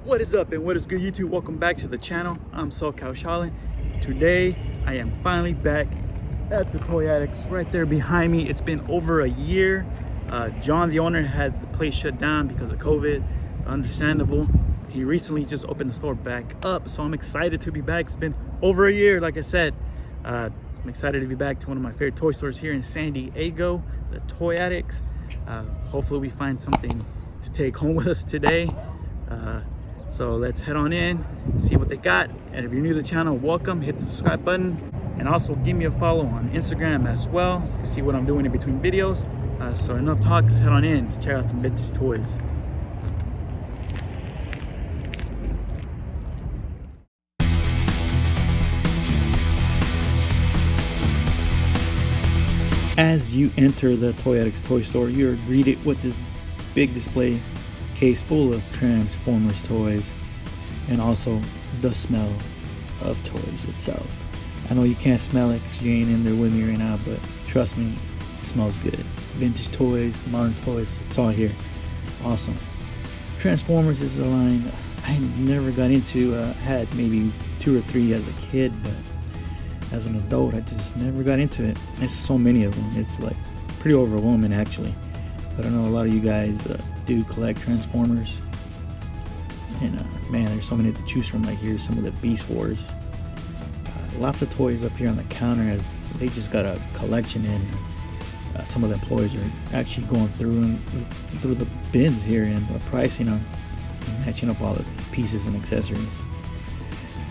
What is up and what is good, YouTube? Welcome back to the channel. I'm SoCal Shaolin. Today I am finally back at the Toy Addicts right there behind me. It's been over a year. John, the owner, had the place shut down because of COVID. Understandable. He recently just opened the store back up, so I'm excited to be back. It's been over a year, like I said. I'm excited to be back to one of my favorite toy stores here in San Diego, the Toy Addicts. Hopefully we find something to take home with us today. So let's head on in, see what they got. And if you're new to the channel, welcome. Hit the subscribe button, and also give me a follow on Instagram as well to see what I'm doing in between videos. So enough talk, let's head on in. Let's check out some vintage toys. As you enter the Toy Addicts toy store, you're greeted with this big display case full of Transformers toys, and also the smell of toys itself. I know you can't smell it because you ain't in there with me right now, but trust me, it smells good. Vintage toys, modern toys, it's all here. Awesome. Transformers is a line I never got into. Had maybe 2 or 3 as a kid, but as an adult I just never got into it. There's so many of them, it's like pretty overwhelming actually. But I know a lot of you guys do collect Transformers, and man, there's so many to choose from. Like here's some of the Beast Wars. Lots of toys up here on the counter, as they just got a collection in. Some of the employees are actually going through the bins here and pricing them and matching up all the pieces and accessories.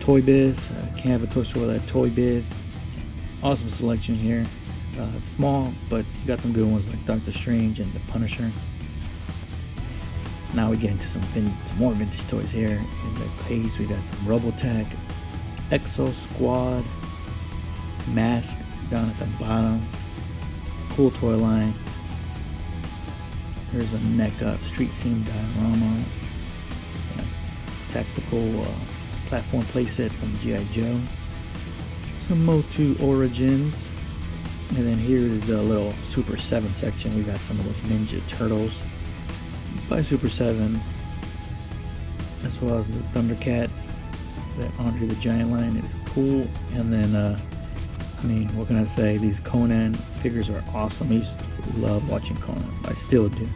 Toy Biz, can't have a toy store without Toy Biz. Awesome selection here. It's small, but you got some good ones like Doctor Strange and the Punisher. Now we get into some more vintage toys here. In the case, we got some Robotech, Exo Squad, Mask down at the bottom. Cool toy line. Here's a neck up street scene diorama. Tactical platform playset from G.I. Joe. Some MOTU Origins. And then here is the little Super7 section. We got some of those Ninja Turtles by Super7, as well as the Thundercats. That Andre the Giant line is cool. And then I mean, what can I say, these Conan figures are awesome. I used to love watching Conan. I still do.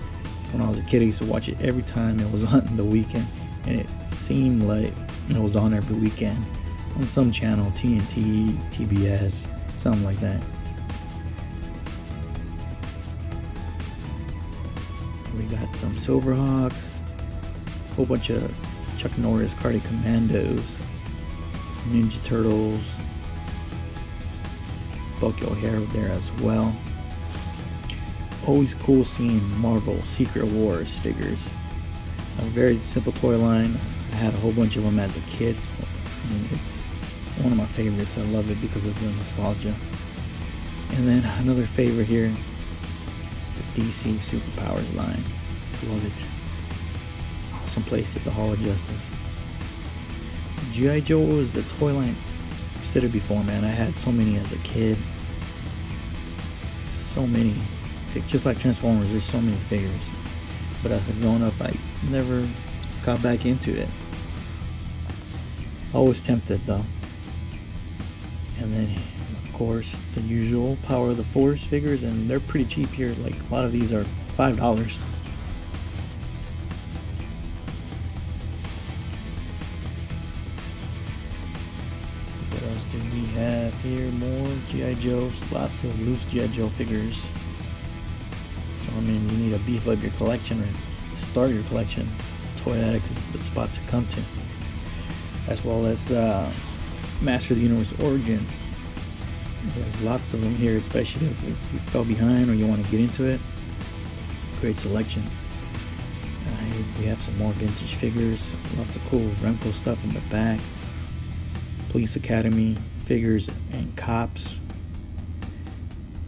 When I was a kid, I used to watch it every time it was on the weekend, and it seemed like it was on every weekend on some channel, TNT, TBS, something like that. We got some Silverhawks, a whole bunch of Chuck Norris Cardi Commandos, some Ninja Turtles, Bucky O'Hare there as well. Always cool seeing Marvel Secret Wars figures. A very simple toy line. I had a whole bunch of them as a kid. I mean, it's one of my favorites. I love it because of the nostalgia. And then another favorite here, the DC Superpowers line. Love it. Awesome place at the Hall of Justice. G.I. Joe was the toy line I've said it before, man. I had so many as a kid. So many. Just like Transformers, there's so many figures. But as I've grown up, I never got back into it. Always tempted though. And then of course the usual Power of the Force figures, and they're pretty cheap here. Like a lot of these are $5. What else do we have here? More G.I. Joes, lots of loose G.I. Joe figures. So I mean, you need to beef up your collection or start your collection. Toy Addicts is the spot to come to. As well as Master of the Universe Origins. There's lots of them here, especially if you fell behind or you want to get into it. Great selection. We have some more vintage figures. Lots of cool Remco stuff in the back. Police Academy figures and cops.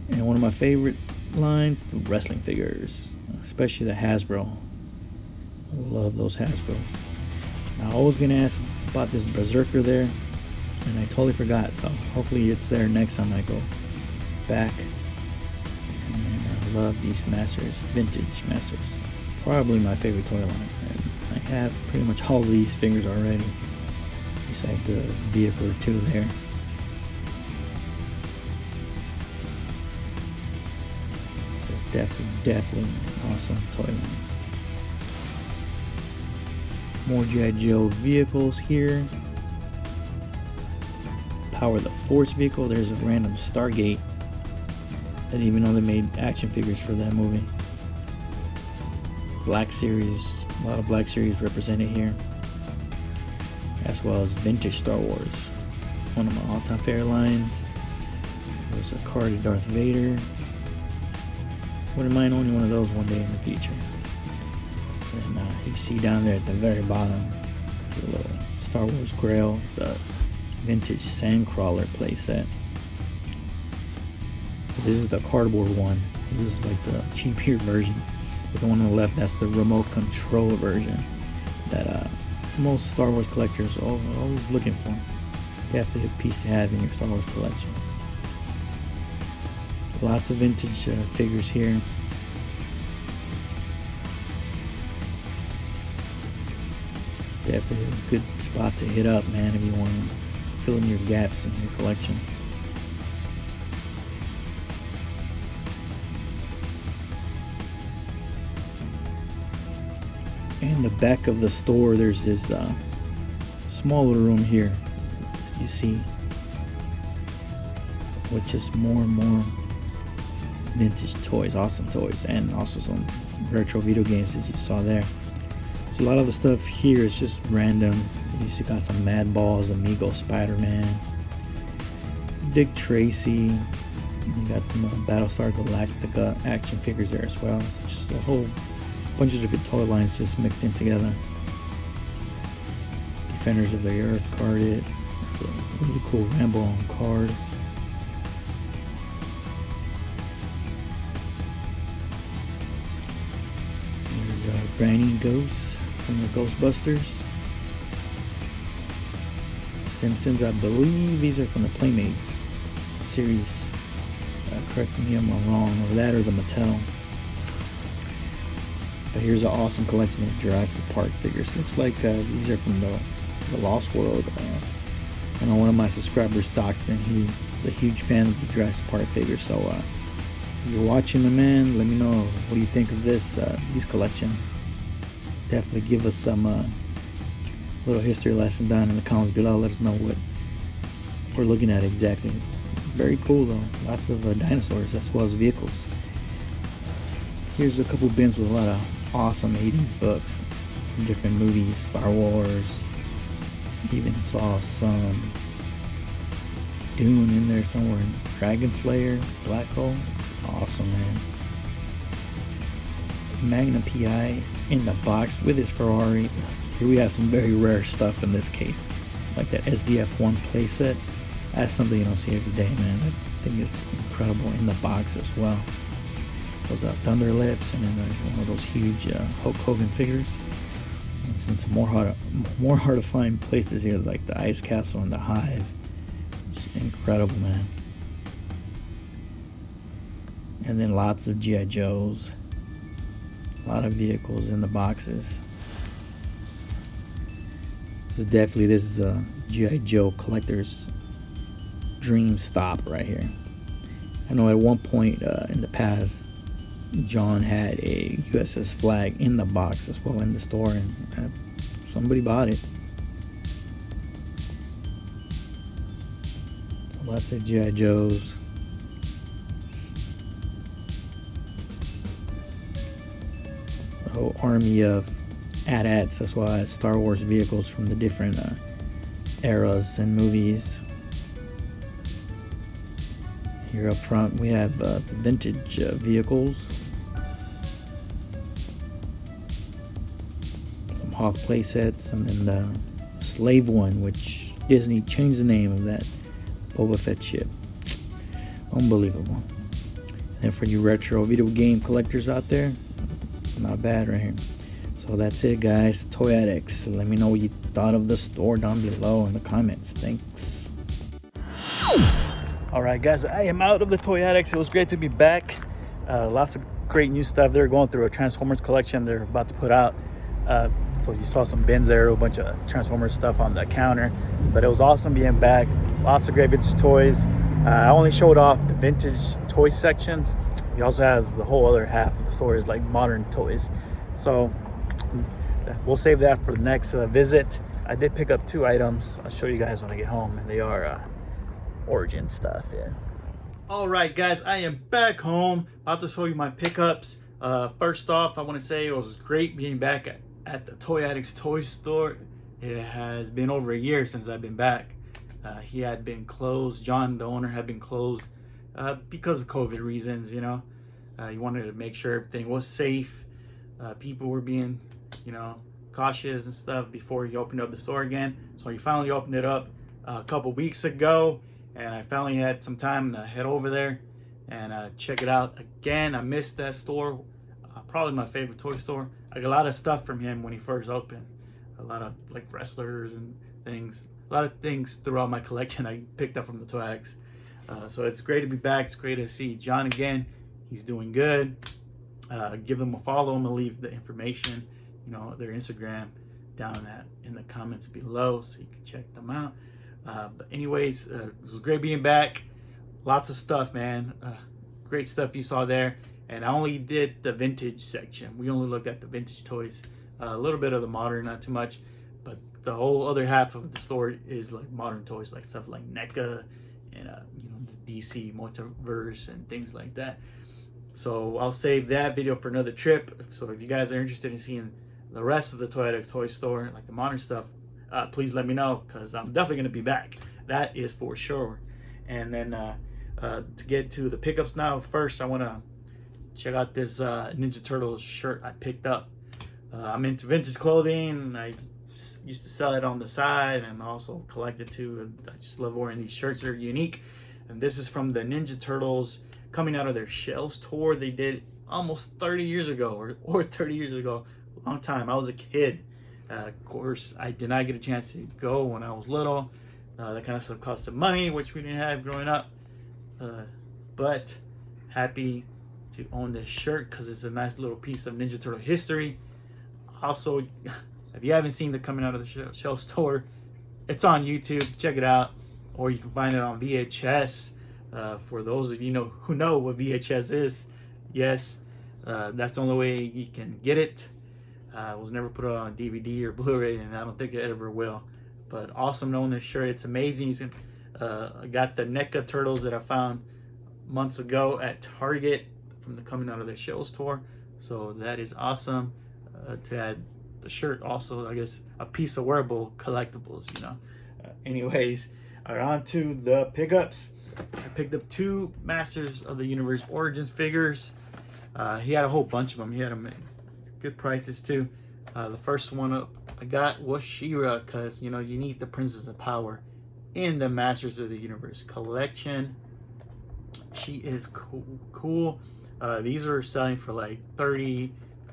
And one of my favorite lines, the wrestling figures, especially the Hasbro. I love those Hasbro. Now, I was going to ask about this Berserker there, and I totally forgot, so hopefully it's there next time I go back. And I love these Masters, vintage Masters. Probably my favorite toy line. And I have pretty much all of these figures already, besides a vehicle or two there. So definitely an awesome toy line. More G.I. Joe vehicles here. Power the Force vehicle. There's a random Stargate. I didn't even know they made action figures for that movie. Black Series, a lot of Black Series represented here, as well as vintage Star Wars. One of my all-time favorite lines. There's a card of Darth Vader. Wouldn't mind owning one of those one day in the future. And you see down there at the very bottom, the little Star Wars Grail, the vintage Sandcrawler playset. This is the cardboard one. This is like the cheaper version. But the one on the left, that's the remote control version that most Star Wars collectors are always looking for. Definitely a piece to have in your Star Wars collection. Lots of vintage figures here. Definitely a good spot to hit up, man, if you want to fill in your gaps in your collection. In the back of the store, there's this small little room here, you see, with just more and more vintage toys, awesome toys, and also some retro video games as you saw there. So a lot of the stuff here is just random. You see, got some Mad Balls, Amigo Spider-Man, Dick Tracy. You got some Battlestar Galactica action figures there as well. Just a whole bunch of different toy lines just mixed in together. Defenders of the Earth carded. Really cool Rambo on card. There's Granny Ghost from the Ghostbusters. Simpsons, I believe these are from the Playmates series. Correct me if I'm wrong, or that or the Mattel. But here's an awesome collection of Jurassic Park figures. Looks like these are from the Lost World. I know one of my subscribers, Doxson, he's a huge fan of the Jurassic Park figures. So if you're watching, my man, let me know what do you think of this collection. Definitely give us some little history lesson down in the comments below. Let us know what we're looking at exactly. Very cool though. Lots of dinosaurs as well as vehicles. Here's a couple bins with a lot of awesome 80s books from different movies, Star Wars. Even saw some Dune in there somewhere. Dragon Slayer, Black Hole. Awesome, man. Magnum PI in the box with his Ferrari. Here we have some very rare stuff in this case, like that SDF-1 playset. That's something you don't see every day, man. That thing is incredible in the box as well. Those Thunder Lips, and then one of those huge Hulk Hogan figures. And some more hard to find places here, like the Ice Castle and the Hive. It's incredible, man. And then lots of G.I. Joes. A lot of vehicles in the boxes. This is a G.I. Joe collector's dream stop right here. I know at one point in the past, John had a USS Flag in the box as well in the store, and somebody bought it. So lots of G.I. Joes. A whole army of AT-ATs as well as Star Wars vehicles from the different eras and movies. Here up front we have the vintage vehicles. Some Hoth playsets, and then the Slave One, which Disney changed the name of that Boba Fett ship. Unbelievable. And then for you retro video game collectors out there, not bad right here. So that's it, guys. Toy Addicts. Let me know what you thought of the store down below in the comments. Thanks. Alright guys, I am out of the Toy Addicts. It was great to be back. Lots of great new stuff. They're going through a Transformers collection they're about to put out. So you saw some bins there, a bunch of Transformers stuff on the counter. But it was awesome being back. Lots of great vintage toys. I only showed off the vintage toy sections. He also has the whole other half of the store is like modern toys. So we'll save that for the next visit. I did pick up 2 items. I'll show you guys when I get home, and they are Origin stuff. Yeah. All right, guys, I am back home. About to show you my pickups. First off, I want to say it was great being back at the Toy Addicts toy store. It has been over a year since I've been back. He had been closed. John, the owner, had been closed because of COVID reasons. You know, he wanted to make sure everything was safe. People were being, you know, cautious and stuff before he opened up the store again. So he finally opened it up a couple weeks ago, and I finally had some time to head over there and check it out again. I missed that store. Probably my favorite toy store. I got a lot of stuff from him when he first opened. A lot of like wrestlers and things. A lot of things throughout my collection I picked up from the Toy Addicts. So it's great to be back. It's great to see John again. He's doing good. Give them a follow. I'm gonna leave the information, you know, their Instagram down in the comments below, so you can check them out. But anyways, it was great being back. Lots of stuff, man. Great stuff you saw there. And I only did the vintage section. We only looked at the vintage toys. A little bit of the modern, not too much. But the whole other half of the store is like modern toys, like stuff like NECA and you know, the DC multiverse and things like that. So I'll save that video for another trip. So if you guys are interested in seeing the rest of the Toy Addicts toy store, like the modern stuff, please let me know, because I'm definitely going to be back. That is for sure. And then to get to the pickups now, first I want to check out this Ninja Turtles shirt I picked up. I'm into vintage clothing. I used to sell it on the side and also collect it too. I just love wearing these shirts. They're unique. And this is from the Ninja Turtles coming out of their Shells tour they did almost 30 years ago or 30 years ago. Long time. I was a kid. Of course, I did not get a chance to go when I was little. That kind of stuff cost some money, which we didn't have growing up. But happy to own this shirt because it's a nice little piece of Ninja Turtle history. Also, if you haven't seen the coming out of the Shells tour, it's on YouTube. Check it out, or you can find it on VHS. For those of you who know what VHS is, yes, that's the only way you can get it. It was never put on DVD or Blu-ray, and I don't think it ever will. But awesome to own this shirt. It's amazing. I got the NECA turtles that I found months ago at Target from the coming out of the Shells tour. So that is awesome. To add the shirt, also, I guess, a piece of wearable collectibles, you know. Anyways, on to the pickups. I picked up 2 Masters of the Universe Origins figures. He had a whole bunch of them. He had them at good prices too. The first one up I got was She-Ra, because, you know, you need the Princess of Power in the Masters of the Universe collection. She is cool. These are selling for like $35.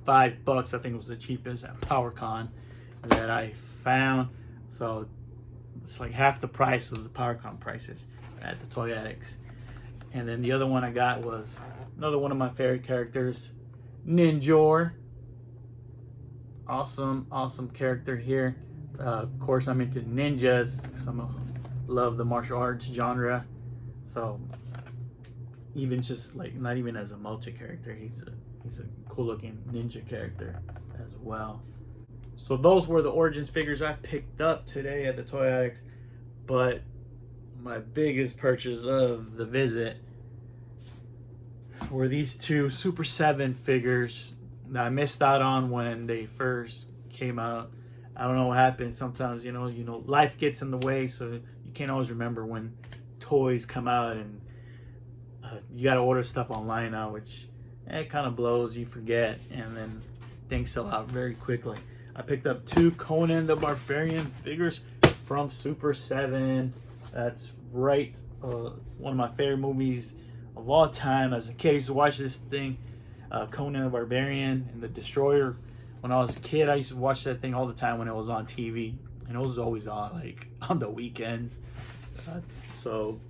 I think it was the cheapest at PowerCon that I found. So it's like half the price of the PowerCon prices at the Toy Addicts. And then the other one I got was another one of my favorite characters, Ninjor. Awesome character here. Of course, I'm into ninjas because I love the martial arts genre. So even just like, not even as a MOTU character, he's a cool looking ninja character as well. So those were the Origins figures I picked up today at the Toy Addicts. But my biggest purchase of the visit were these 2 Super7 figures that I missed out on when they first came out. I don't know what happened. Sometimes, you know, life gets in the way, so you can't always remember when toys come out, and you got to order stuff online now, which it kind of blows. You forget, and then things sell out very quickly. I picked up 2 Conan the Barbarian figures from Super7. That's right, one of my favorite movies of all time. As a kid, I used to watch this thing, Conan the Barbarian and the Destroyer. When I was a kid, I used to watch that thing all the time when it was on TV, and it was always on like on the weekends. So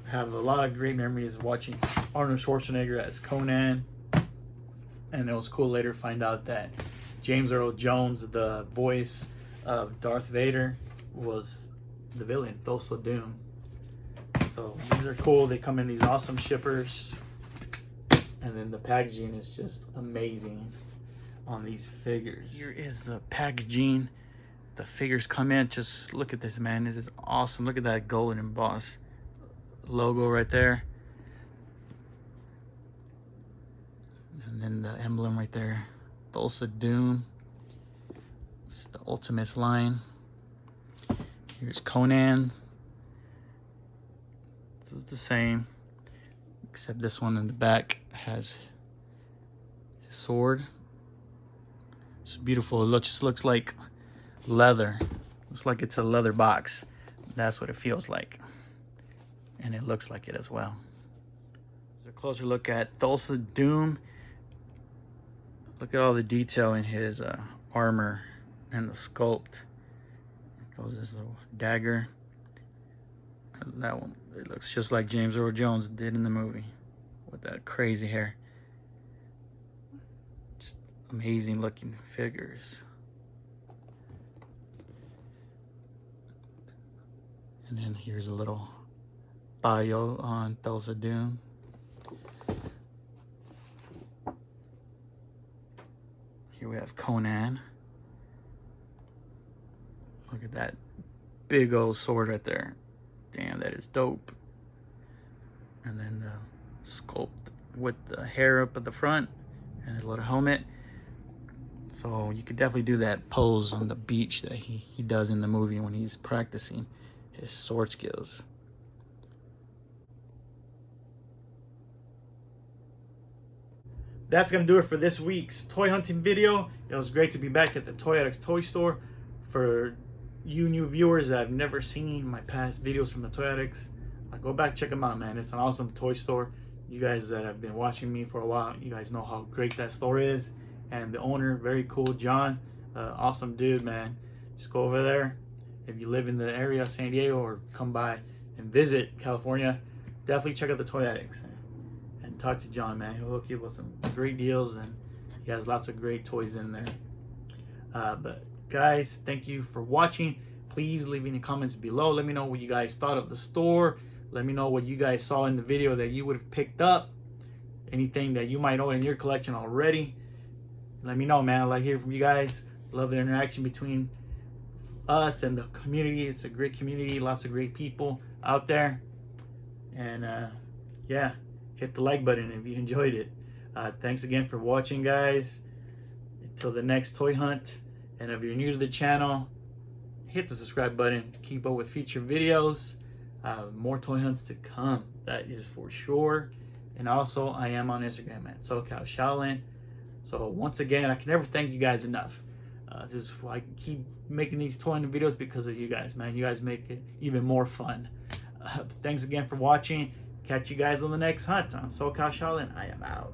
I have a lot of great memories of watching Arnold Schwarzenegger as Conan, and it was cool later to find out that James Earl Jones, the voice of Darth Vader, was the villain, Thulsa Doom. So these are cool. They come in these awesome shippers. And then the packaging is just amazing on these figures. Here is the packaging. The figures come in. Just look at this, man. This is awesome. Look at that gold emboss logo right there. And then the emblem right there. Thulsa Doom. It's the Ultimates line. Here's Conan. This is the same, except this one in the back has his sword. It's beautiful. It just looks like leather. Looks like it's a leather box. That's what it feels like. And it looks like it as well. Here's a closer look at Thulsa Doom. Look at all the detail in his armor and the sculpt. There goes his little dagger. That one, it looks just like James Earl Jones did in the movie with that crazy hair. Just amazing looking figures. And then here's a little bio on Thulsa Doom. Here we have Conan. Look at that big old sword right there. Damn, that is dope. And then the sculpt with the hair up at the front and his little helmet. So you could definitely do that pose on the beach that he does in the movie when he's practicing his sword skills. That's going to do it for this week's toy hunting video. It was great to be back at the Toy Addicts toy store. For you new viewers that have never seen my past videos from the Toy Addicts, go back, check them out, man. It's an awesome toy store. You guys that have been watching me for a while, you guys know how great that store is. And the owner, very cool, John, awesome dude, man. Just go over there. If you live in the area of San Diego or come by and visit California, definitely check out the Toy Addicts and talk to John, man. He'll hook you up with some great deals, and he has lots of great toys in there. But guys, thank you for watching. Please leave in the comments below. Let me know what you guys thought of the store. Let me know what you guys saw in the video that you would have picked up. Anything that you might own in your collection already. Let me know, man. I like hearing from you guys. Love the interaction between us and the community. It's a great community. Lots of great people out there. And yeah, hit the like button if you enjoyed it. Thanks again for watching, guys. Until the next toy hunt. And if you're new to the channel, hit the subscribe button to keep up with future videos. More toy hunts to come, that is for sure. And also, I am on Instagram at SoCal Shaolin. So once again, I can never thank you guys enough. This is why I keep making these toy hunting videos, because of you guys, man. You guys make it even more fun. Thanks again for watching. Catch you guys on the next hunt. I'm SoCal Shaolin. I am out.